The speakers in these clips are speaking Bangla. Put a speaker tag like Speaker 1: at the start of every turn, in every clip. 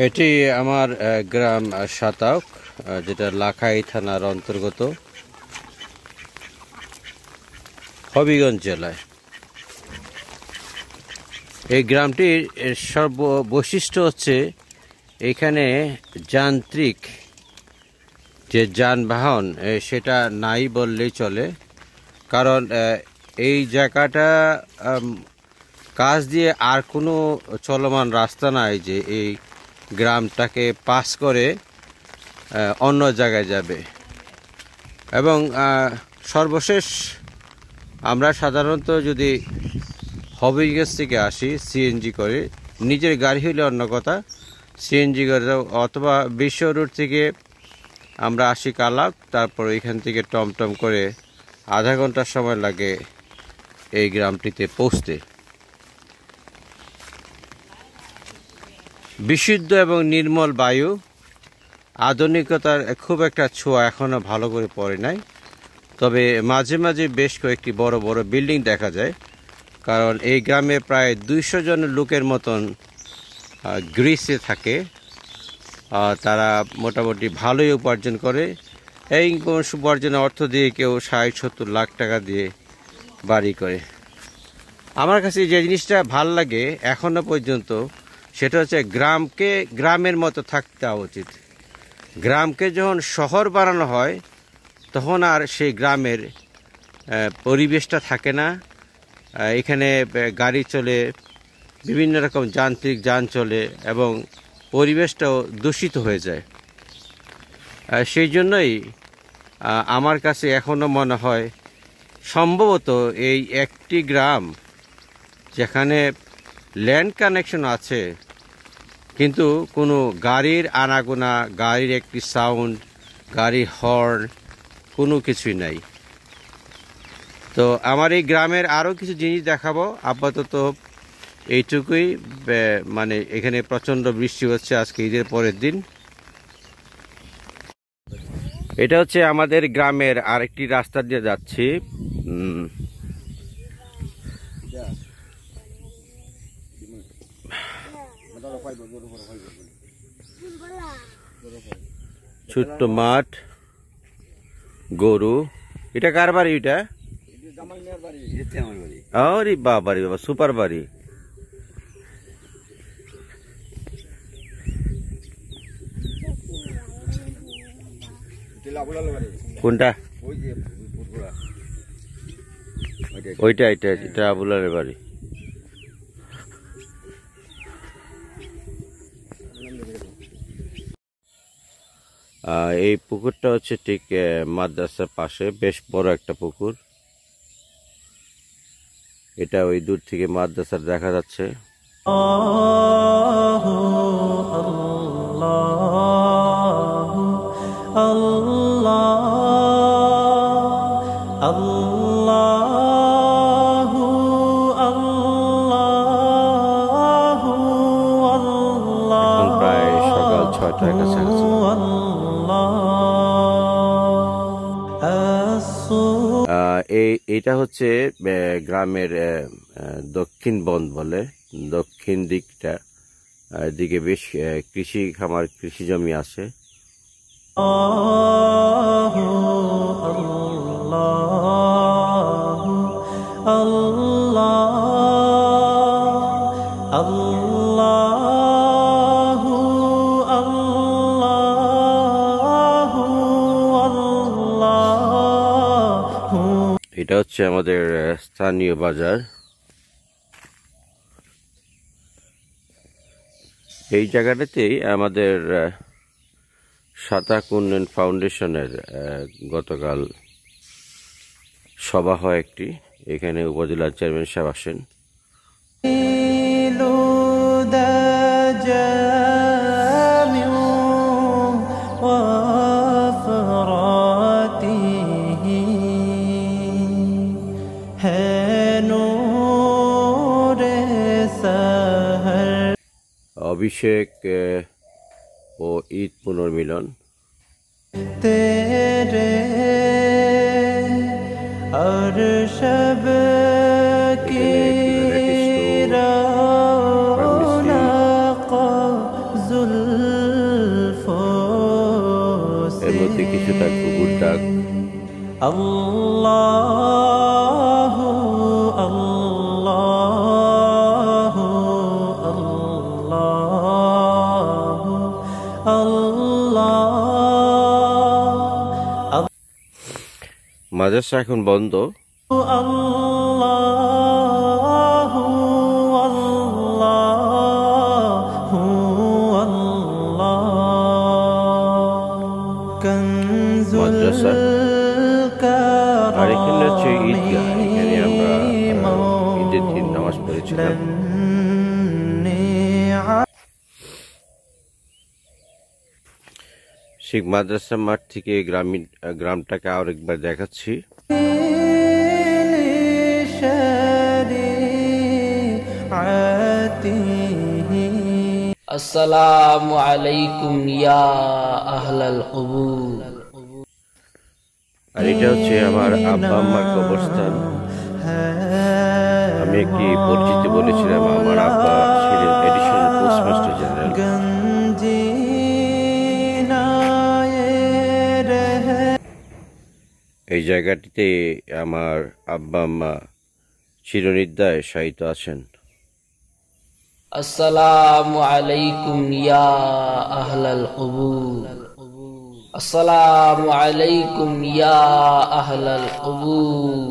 Speaker 1: এটি আমার গ্রাম সাতাওক, যেটা লাখাই থানার অন্তর্গত, হবিগঞ্জ জেলায়। এই গ্রামটির সর্ব বৈশিষ্ট্য হচ্ছে এখানে যান্ত্রিক যে যানবাহন সেটা নাই বললেই চলে। কারণ এই জায়গাটা কাজ দিয়ে আর কোনো চলমান রাস্তা নাই যে এই গ্রামটাকে পাস করে অন্য জায়গায় যাবে। এবং সর্বশেষ আমরা সাধারণত যদি হবিগঞ্জ থেকে আসি সিএনজি করে, নিজের গাড়ি হইলে অন্য কথা, সিএনজি করে অথবা বিশ্ব রোড থেকে আমরা আসি কালাক, তারপর এখান থেকে টমটম করে আধা ঘন্টার সময় লাগে এই গ্রামটিতে পৌঁছতে। বিশুদ্ধ এবং নির্মল বায়ু, আধুনিকতার খুব একটা ছোঁয়া এখনও ভালো করে পড়ে নাই, তবে মাঝে মাঝে বেশ কয়েকটি বড় বড় বিল্ডিং দেখা যায়। কারণ এই গ্রামে প্রায় 200 জন লোকের মতন গ্রিসে থাকে। তারা মোটামুটি ভালোই উপার্জন করে। এই উপার্জনের অর্থ দিয়ে কেউ 60-70 লাখ টাকা দিয়ে বাড়ি করে। আমার কাছে যে জিনিসটা ভাল লাগে এখনো পর্যন্ত, সেটা হচ্ছে গ্রামকে গ্রামের মতো থাকতে উচিত। গ্রামকে যখন শহর বানানো হয় তখন আর সেই গ্রামের পরিবেশটা থাকে না। এখানে গাড়ি চলে, বিভিন্ন রকম যান্ত্রিক যান চলে এবং পরিবেশটাও দূষিত হয়ে যায়। সেই জন্যই আমার কাছে এখনও মনে হয় সম্ভবত এই একটি গ্রাম যেখানে ল্যান্ড কানেকশন আছে কিন্তু কোনো গাড়ির আনাগোনা, গাড়ির একটি সাউন্ড, গাড়ির হর্ন কোনো কিছুই নাই। তো আমার এই গ্রামের আরও কিছু জিনিস দেখাবো। আপাতত এইটুকুই। মানে এখানে প্রচণ্ড বৃষ্টি হচ্ছে আজকে ঈদের পরের দিন। এটা হচ্ছে আমাদের গ্রামের আরেকটি রাস্তা দিয়ে যাচ্ছি। ছোট্ট মাঠ, গরু। এটা কার বাড়ি? এটা আরে বাবারে বাবা, সুপার বাড়ি। কোনটা? ওইটা এটা আবুলালের বাড়ি। এই পুকুরটা হচ্ছে ঠিক মাদ্রাসার পাশে, বেশ বড় একটা পুকুর। এটা ওই দূর থেকে মাদ্রাসার দেখা যাচ্ছে। এখন প্রায় সকাল 6টার কাছাকাছি। এইটা হচ্ছে গ্রামের দক্ষিণ বন্ধ বলে, দক্ষিণ দিকটা। দিকে বেশ কৃষি খামার, কৃষি জমি আছে। এটা হচ্ছে আমাদের স্থানীয় বাজার। এই জায়গাটাতেই আমাদের সাতাক উন্নয়ন ফাউন্ডেশনের গতকাল সভা হয় একটি। এখানে উপজেলার চেয়ারম্যান সাহেব আসেন। অভিষেক ও ঈদ পুনর্মিলন।
Speaker 2: की रौनक ज़ुल्फ़ الله الله الله
Speaker 1: মাদ্রাসা এখন বন্ধ।
Speaker 2: الله الله الله كنز
Speaker 1: মাদ্রাসা আর এখানে হচ্ছে ঈদগাহ। এখানে আমরা ঈদের দিন নামাজ পড়েছিলাম। শিখ মাদ্রাসা মাঠ থেকে গ্রামটাকে আরেকবার দেখাচ্ছি।
Speaker 3: আসসালামু আলাইকুম ইয়া আহলাল কুবুর।
Speaker 1: আর এটা হচ্ছে আমার আব্বা আম্মার কবরস্থান। আমি একটি পরিচিতি বলেছিলাম, আমার আব্বা ছিলেন এডিশনাল পোস্টমাস্টার জেনারেল। এই জায়গাটিতে আমার আব্বা আম্মা চিরনিদ্রায় শায়িত আছেন।
Speaker 3: আসসালামু আলাইকুম ইয়া আহলাল কুবুর। আসসালামু আলাইকুম ইয়া আহলাল কুবুর।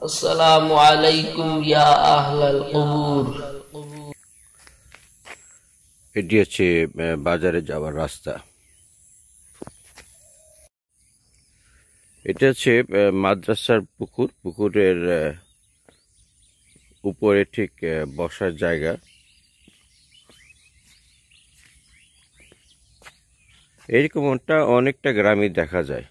Speaker 3: আসসালামু আলাইকুম ইয়া আহলাল কুবুর।
Speaker 1: এটি হচ্ছে বাজারে যাওয়ার রাস্তা। এটা হচ্ছে মাদ্রাসার পুকুর। পুকুরের উপরে ঠিক বসার জায়গা। এরকমটা অনেকটা গ্রামে দেখা যায়।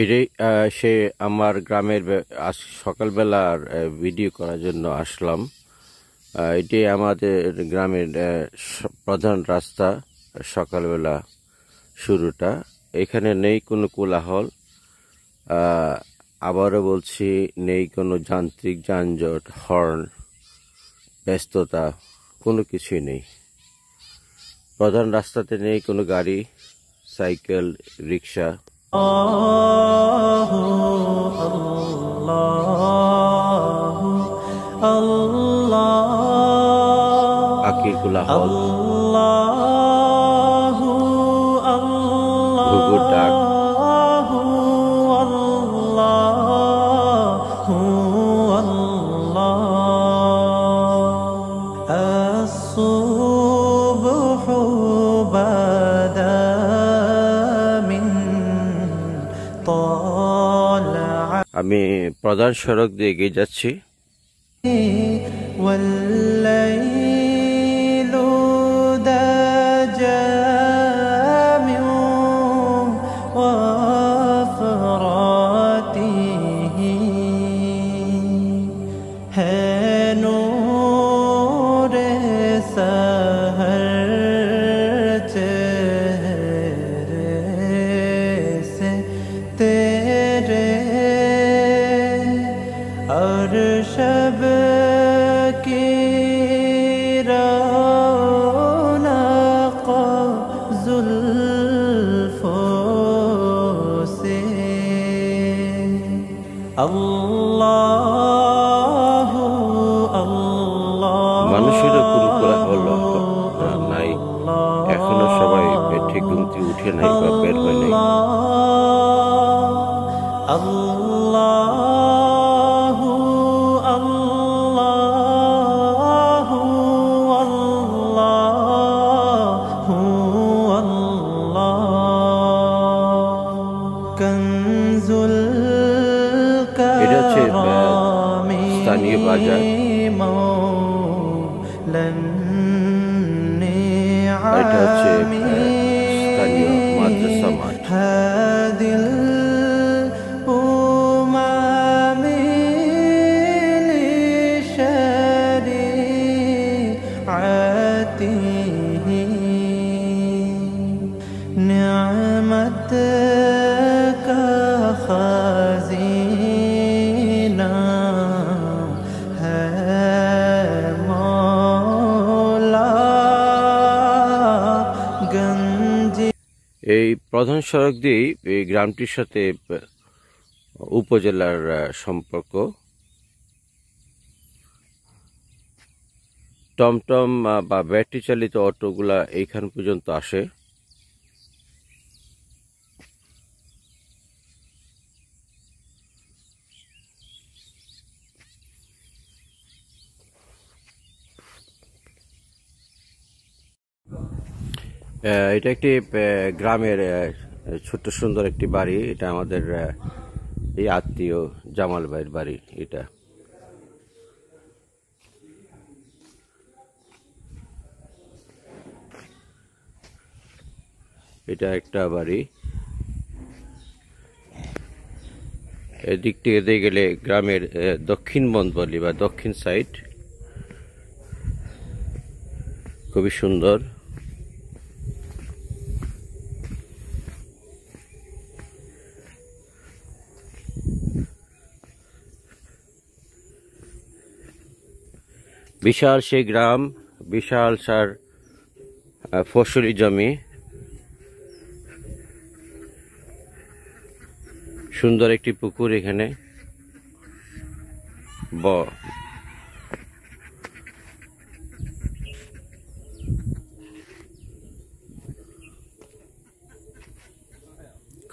Speaker 1: এটাই সে আমার গ্রামের আজ সকালবেলার ভিডিও করার জন্য আসলাম। এটি আমাদের গ্রামের প্রধান রাস্তা। সকালবেলা শুরুটা এখানে নেই কোনো কোলাহল। আবারও বলছি, নেই কোনো যান্ত্রিক যানজট, হর্ন, ব্যস্ততা, কোনো কিছুই নেই। প্রধান রাস্তাতে নেই কোনো গাড়ি, সাইকেল, রিক্সা। পাখির কোলাহল, ঘুঘুর ডাক, আমি প্রধান সড়ক দিয়ে এগিয়ে যাচ্ছি। মানুষেরও কোনো কোলাহল নাই, এখনো সবাই ঠিক ঘুম থেকে উঠে নাই বা বের হয় নাই। এটা হচ্ছে স্থানীয় বাজার। এটা হচ্ছে স্থানীয় মাদ্রাসা মাঠ।
Speaker 2: है मौला
Speaker 1: এই প্রধান সড়ক দিয়েই এই গ্রামটির সাথে উপজেলার সম্পর্ক। টমটম বা ব্যাটারি চালিত অটোগুলা এইখান পর্যন্ত আসে। এটা একটি গ্রামের ছোট্ট সুন্দর একটি বাড়ি। এটা আমাদের এই আত্মীয় জামাল ভাইয়ের বাড়ি। এটা একটা বাড়ি। এদিক থেকে দিয়ে গেলে গ্রামের দক্ষিণ বন্ধ বলি বা দক্ষিণ সাইড, খুবই সুন্দর। বিশাল সেই গ্রাম, বিশাল সার ফসলি জমি, সুন্দর একটি পুকুর এখানে।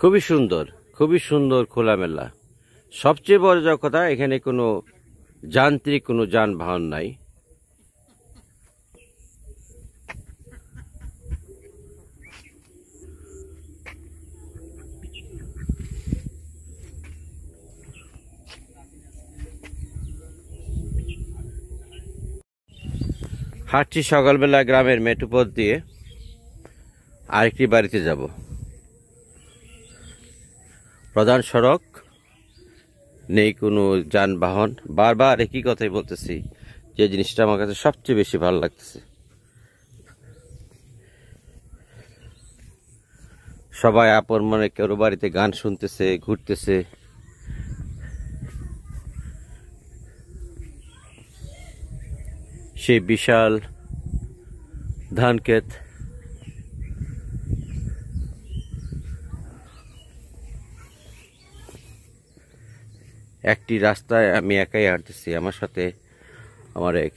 Speaker 1: খুবই সুন্দর, খুবই সুন্দর খোলামেলা। সবচেয়ে বড় যা কথা, এখানে কোনো যান্ত্রিক কোনো যানবাহন নাই। হাঁটছি সকালবেলা গ্রামের মেঠো পথ দিয়ে, আরেকটি বাড়িতে যাব। প্রধান সড়ক, নেই কোনো যানবাহন। বারবার একই কথাই বলতেছি, যে জিনিসটা আমার কাছে সবচেয়ে বেশি ভালো লাগতেছে। সবাই আপন মনে কেউ বাড়িতে গান শুনতেছে, ঘুরতেছে। সেই বিশাল ধান ক্ষেত, একটি রাস্তায় আমি একাই হাঁটতেছি। আমার সাথে আমার এক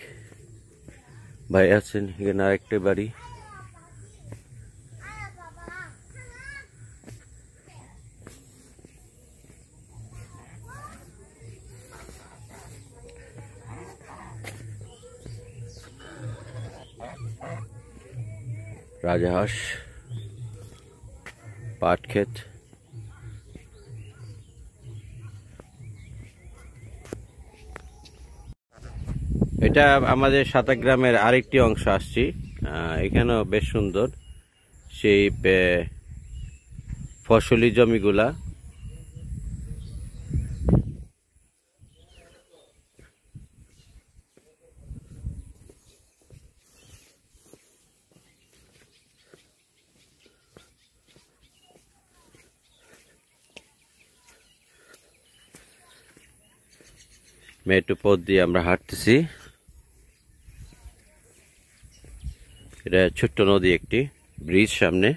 Speaker 1: ভাই আছেন। এখানে আরেকটি বাড়ি। রাজহাঁস, পাট ক্ষেত। এটা আমাদের সাতাক গ্রামের আরেকটি অংশ আসছি। এখানেও বেশ সুন্দর সেই ফসলি জমিগুলা। মেঠো পথ দিয়ে আমরা হাঁটতেছি। এটা ছোট্ট নদী, একটি ব্রিজ সামনে।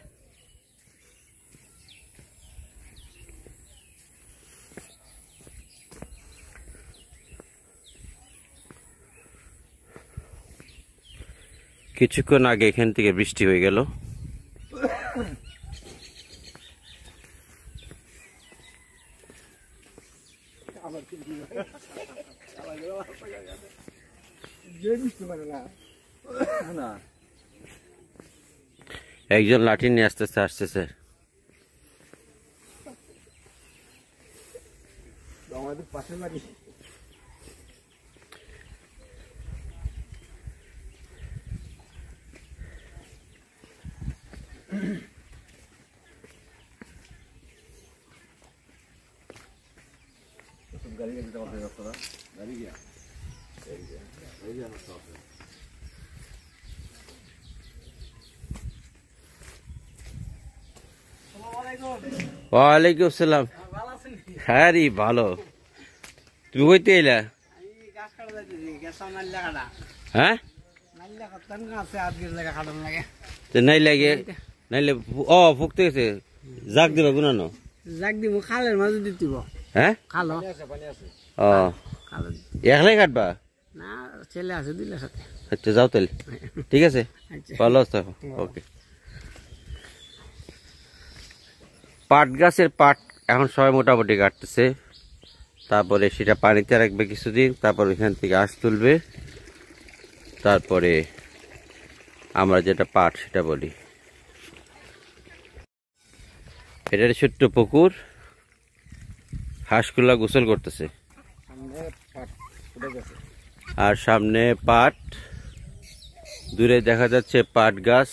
Speaker 1: কিছুক্ষণ আগে এখান থেকে বৃষ্টি হয়ে গেল। একজন লাঠি নিয়ে আসতেছে।
Speaker 4: আমাদের পাশের বাড়ি। गाड़ी का कितना होगा थोड़ा गाड़ी क्या गाड़ी आना साफ है।
Speaker 1: ওয়ালাইকুম আসসালাম। হ্যাঁ রে, ভালো। তুমি কইতে এলা? হ্যাঁ, নাই লাগে নাইলে ফুকতে গেছে জাগ দিবা গুনানো
Speaker 5: জাগ দিব খালের মাঝে দিতে দিব
Speaker 1: হ্যাঁ
Speaker 5: খালো
Speaker 1: ও
Speaker 5: খালো
Speaker 1: একলাই কাটবা
Speaker 5: না ছেলে আছে দিলে সাথে
Speaker 1: আচ্ছা যাও তাহলে ঠিক আছে
Speaker 5: আচ্ছা
Speaker 1: ভালো থাকো ওকে পাট গাছের পাট এখন সবাই মোটামুটি কাটতেছে তারপরে সেটা পানিতে রাখবে কিছুদিন তারপর ওইখান থেকে আঁশ তুলবে তারপরে আমরা যেটা পাট সেটা বলি এটা ছোট্ট পুকুর হাঁসগুলা গোসল করতেছে আর সামনে পাট দূরে দেখা যাচ্ছে পাট গাছ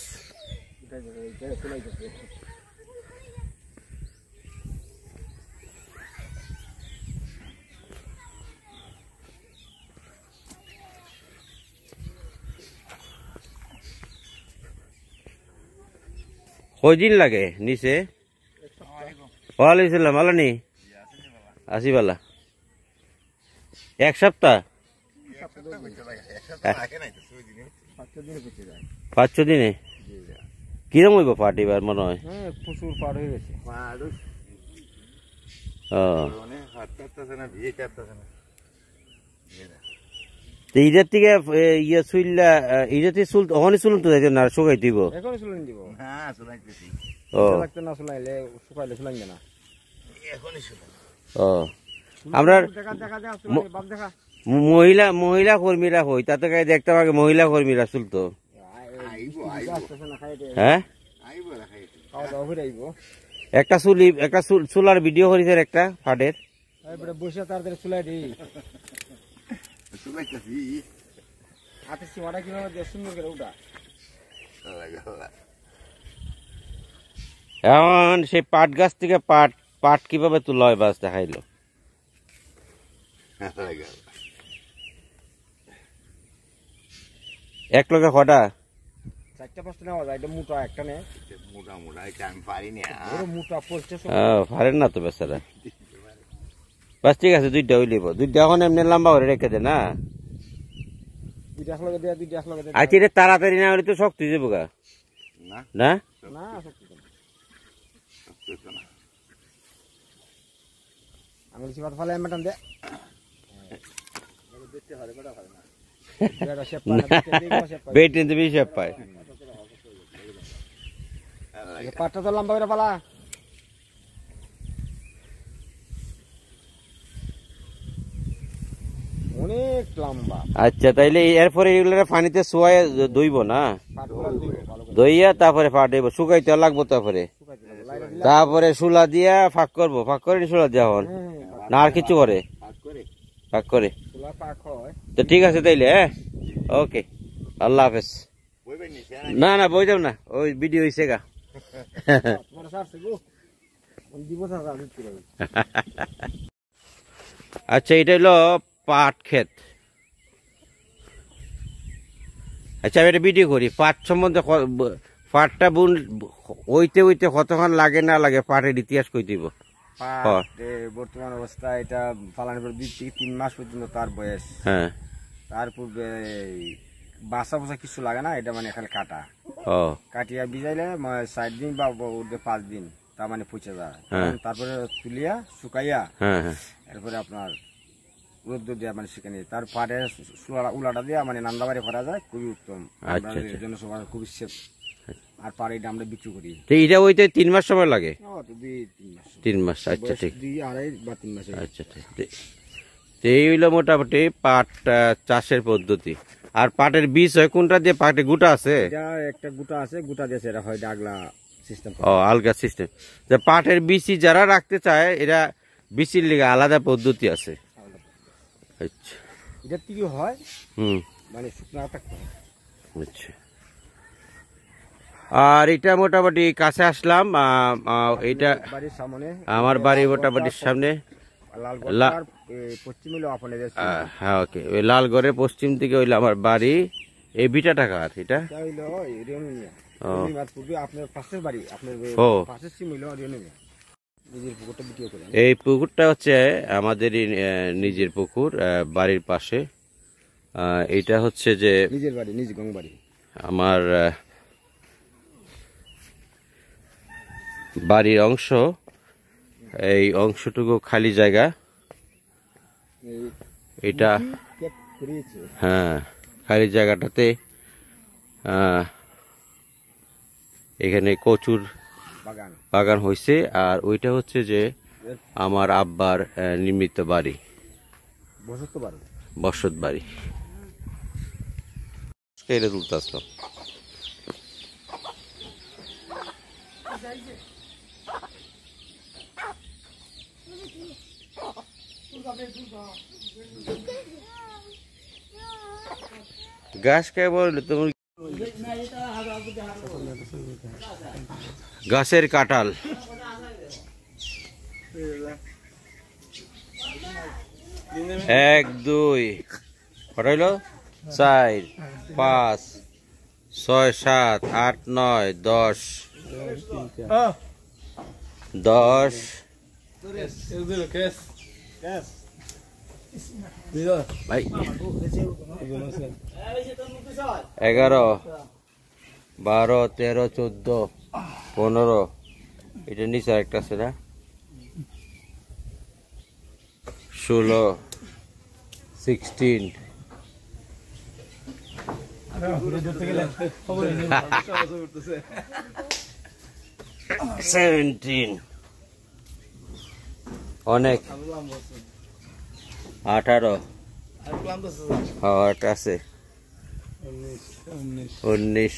Speaker 1: কয়দিন লাগে নিচে ওয়ালাইকুম ভালো নি আসি বালা এক সপ্তাহ 5-6 দিনে কিরম হইব পাট এবার মনে হয়
Speaker 5: প্রচুর পার হয়ে গেছে
Speaker 1: ঈদের থেকে ইয়ে চুললা ঈদের থেকে চুল ওখানে চুলুন তো যাইতে না শুকাই দিব
Speaker 5: এখনই চুলাইন দিব
Speaker 1: ও
Speaker 5: লাগতে না চুলাইলে শুকাইলে চুলাইন না
Speaker 1: ও আমরা
Speaker 5: দেখা দেখা দেখা চুলাই বাপ দেখা
Speaker 1: মহিলা কর্মীরা হই তাতে গায়ে দেখতে পাবে মহিলা কর্মীরা চুলতো হ্যাঁ
Speaker 5: খাওয়া দাওয়া করে আইব
Speaker 1: একটা চুলার ভিডিও করেছে একটা ফাটের
Speaker 5: বসে তাড়াতাড়ি চুলাই দিই হাতে সীমাটা কিভাবে দিয়ে সুন্দর করে উঠা
Speaker 1: এখন সেই পাট গাছ থেকে পাট কিভাবে তোলা হয় বাস দেখাইলো এক লোকে কটা
Speaker 5: 4-5টা নেওয়া যায় এটা মোটা একটা নে
Speaker 4: মোটা এটা আমি পারি না
Speaker 5: মোটা পড়ছে
Speaker 1: পারেন না তো বেচারা বাস ঠিক আছে 2টা হইলিব 2টা এখন এমনি লম্বা করে রেখে দে না
Speaker 5: দুইটা একলগে দেয়া দুইটা একলগে দেয়া
Speaker 1: আচ্ছা এটা তাড়াতাড়ি না হলে তো শক্তি যাবো গা
Speaker 4: না
Speaker 1: না
Speaker 5: না শক্তি না আমি সিবাত ফালে মেটান দে
Speaker 1: বেট নিতে বেশি পায়
Speaker 5: পাটটা তো লম্বা করে পালা অনেক লম্বা
Speaker 1: আচ্ছা তাইলে এরপরে এগুলো পানিতে শোয়ায় দইব না দইয়া তারপরে ফাটাইব শুকাইতে লাগবো তারপরে শুলা দিয়া ফাঁক করবো ফাঁক করে শুলা দিয়া হন না আর কিছু করে ফাঁক করে তো ঠিক আছে তাইলে হ্যাঁ ওকে আল্লাহ হাফেজ না না বই যাও না ওই ভিডিও হয়েছে গা আচ্ছা এটা হলো পাট ক্ষেত আচ্ছা আমি একটা ভিডিও করি পাট সম্বন্ধে পাটটা বুন ওইতে কতক্ষণ লাগে না লাগে পাটের ইতিহাস কই দিব
Speaker 5: বর্তমান অবস্থা এটা ফালানোর পর 2-3 মাস পর্যন্ত তার বয়স
Speaker 1: হ্যাঁ
Speaker 5: তার পূর্বে বাসা বসা কিছু লাগে না এটা মানে খালি কাটা কাটিয়া ভিজাইলে 7 দিন বা 5 দিন তার মানে পচে যায় তারপরে তুলিয়া শুকাইয়া এরপরে আপনার রোদ্র দেওয়া মানে সেখানে তার পাড়ে উলাটা দেওয়া মানে নান্দাবাড়ি করা যায় খুবই উত্তম জনসভা খুবই সেফ আর পাড়ে এটা আমরা বিক্রি করি
Speaker 1: এইটা ওইতে 3 মাস সময় লাগে
Speaker 5: 3
Speaker 1: মাস আচ্ছা ঠিক
Speaker 5: 2-2.5 বা 3 মাস
Speaker 1: আচ্ছা ঠিক এই হইলো মোটামুটি পাট চাষের পদ্ধতি আর পাটের বীজ হয় কোনটা দিয়ে পাটে গুটা আছে
Speaker 5: এটা একটা গুটা আছে গুটা দিয়েছে এটা হয় ডাগলা সিস্টেম
Speaker 1: আলগা সিস্টেম যে পাটের বীজ যারা রাখতে চায় এরা বীজের লিগে আলাদা পদ্ধতি আছে আচ্ছা
Speaker 5: এটা কি হয় মানে শুকনো থাকতে
Speaker 1: আচ্ছা আর এটা মোটামুটি কাছে আসলাম এটা
Speaker 5: বাড়ির সামনে
Speaker 1: আমার বাড়ি মোটামুটি সামনে হ্যাঁ ওকে ওই লালগড়ের পশ্চিম দিকে হইলো আমার বাড়ি এই বিটা টাকা আর এটা এই পুকুরটা হচ্ছে আমাদেরই নিজের পুকুর বাড়ির পাশে এটা হচ্ছে যে
Speaker 5: নিজের বাড়ি নিজ গং বাড়ি
Speaker 1: আমার বাড়ির অংশ, এই অংশটুকু খালি জায়গা। এটা হ্যাঁ, খালি জায়গাটাতে এখানে কচুর বাগান হয়েছে। আর ওইটা হচ্ছে যে আমার আব্বার নির্মিত বাড়ি, বসত বাড়ি। এটা তুলতে আসলাম। গাছ কে বললে তুমি? গাছের কাঁঠাল। 1 2 হইল 4 5 6 7 8 9 10 10 ভাই 11 12 13 14 15 এটা নিচে একটা আছে না 16 16 17 অনেক 18 আছে 19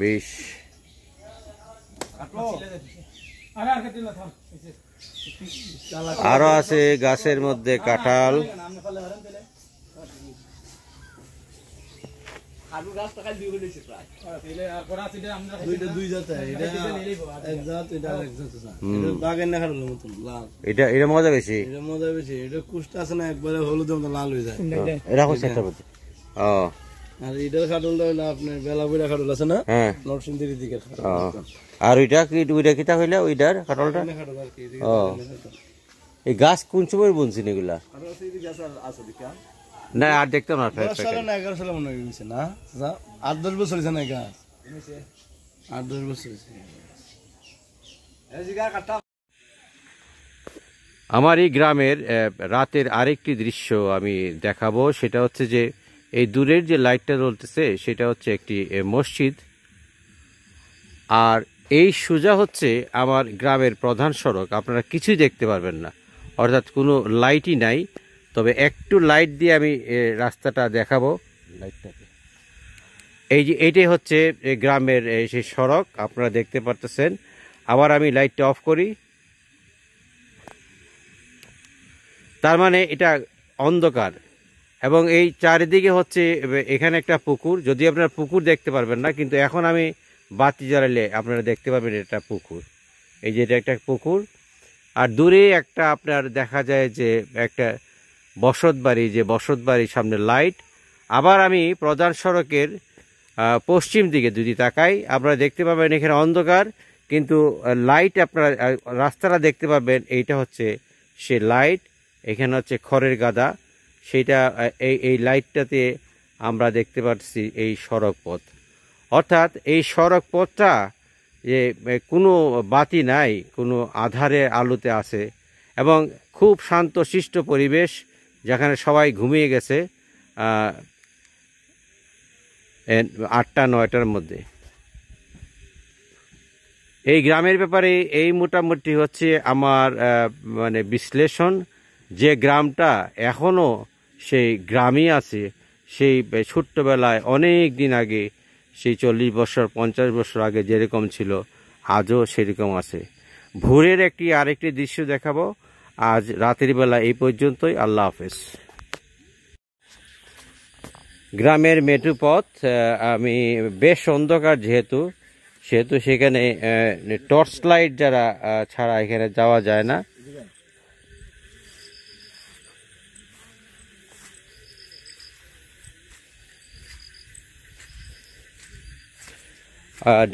Speaker 1: 20 আরো আছে গাছের মধ্যে কাঁঠাল। এটা মজা বেশি,
Speaker 6: এটা কুষ্টা আছে না একবারে হলুদের মতো লাল হয়ে যায়।
Speaker 1: এটা হচ্ছে একটা মধ্যে। ও
Speaker 6: আর এটার কাঁঠালটা হইলো আপনার বেলাবুড়া কাঁঠাল আছে না,
Speaker 1: হ্যাঁ
Speaker 6: নরসিংদীর দিকে।
Speaker 1: আর ওইটা কিটা হইলে ওইটার কাঁঠালটা। ও এই গাছ কোন সময় বুনছেন এগুলা? না আর দেখতাম না।
Speaker 6: 11 সালে মনে হয়েছে না, 8-10 বছর হয়েছে না গাছ, 8-10 বছর।
Speaker 1: আমার এই গ্রামের রাতের আরেকটি দৃশ্য আমি দেখাবো। সেটা হচ্ছে যে এই দূরের যে লাইটটা জ্বলতেছে সেটা হচ্ছে একটি মসজিদ। আর এই সোজা হচ্ছে আমার গ্রামের প্রধান সড়ক। আপনারা কিছুই দেখতে পারবেন না, অর্থাৎ কোনো লাইটই নাই। তবে একটু লাইট দিয়ে আমি রাস্তাটা দেখাবো। লাইটটাকে এই যে এইটাই হচ্ছে গ্রামের সেই সড়ক, আপনারা দেখতে পারতেছেন। আবার আমি লাইটটা অফ করি, তার মানে এটা অন্ধকার। এবং এই চারিদিকে হচ্ছে এখানে একটা পুকুর, যদি আপনারা পুকুর দেখতে পারবেন না, কিন্তু এখন আমি বাতি জ্বালালে আপনারা দেখতে পাবেন এটা পুকুর। এই যে এটা একটা পুকুর। আর দূরে একটা আপনার দেখা যায় যে একটা বসত বাড়ি, যে বসত বাড়ির সামনে লাইট। আবার আমি প্রধান সড়কের পশ্চিম দিকে যদি তাকাই, আপনারা দেখতে পাবেন এখানে অন্ধকার, কিন্তু লাইট আপনারা রাস্তাটা দেখতে পাবেন। এইটা হচ্ছে সে লাইট। এখানে হচ্ছে খড়ের গাদা, সেইটা এই লাইটটাতে আমরা দেখতে পাচ্ছি এই সড়ক পথ। অর্থাৎ এই সড়ক পথটা যে কোনো বাতি নাই, কোনো আধারে আলোতে আছে, এবং খুব শান্ত শিষ্ট পরিবেশ, যেখানে সবাই ঘুমিয়ে গেছে 8টা-9টার মধ্যে। এই গ্রামের ব্যাপারে এই মোটামুটি হচ্ছে আমার মানে বিশ্লেষণ। যে গ্রামটা এখনও সেই গ্রামই আছে, সেই ছোট্টবেলায় অনেক দিন আগে, সেই 40 বছর 50 বছর আগে যেরকম ছিল আজও সেরকম আছে। ভোরের আরেকটি দৃশ্য দেখাবো। আজ রাতের বেলা এই পর্যন্তই। আল্লাহ হাফেজ। গ্রামের মেঠো পথ, আমি বেশ অন্ধকার যেহেতু সেখানে টর্চ লাইট যারা ছাড়া এখানে যাওয়া যায় না।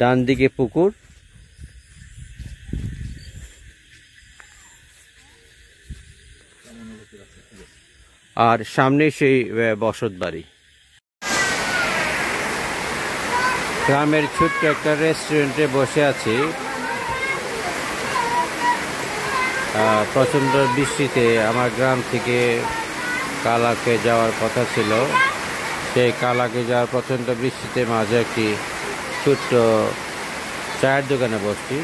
Speaker 1: ডান দিকে পুকুর, আর সামনে সেই বসত বাড়ি। গ্রামের ছোট্ট একটা রেস্টুরেন্টে বসে আছি। প্রচণ্ড বৃষ্টিতে আমার গ্রাম থেকে কালাকে যাওয়ার কথা ছিল, সেই কালাকে যাওয়ার প্রচণ্ড বৃষ্টিতে মাঝে একটি ছোট্ট চায়ের দোকানে বসছি।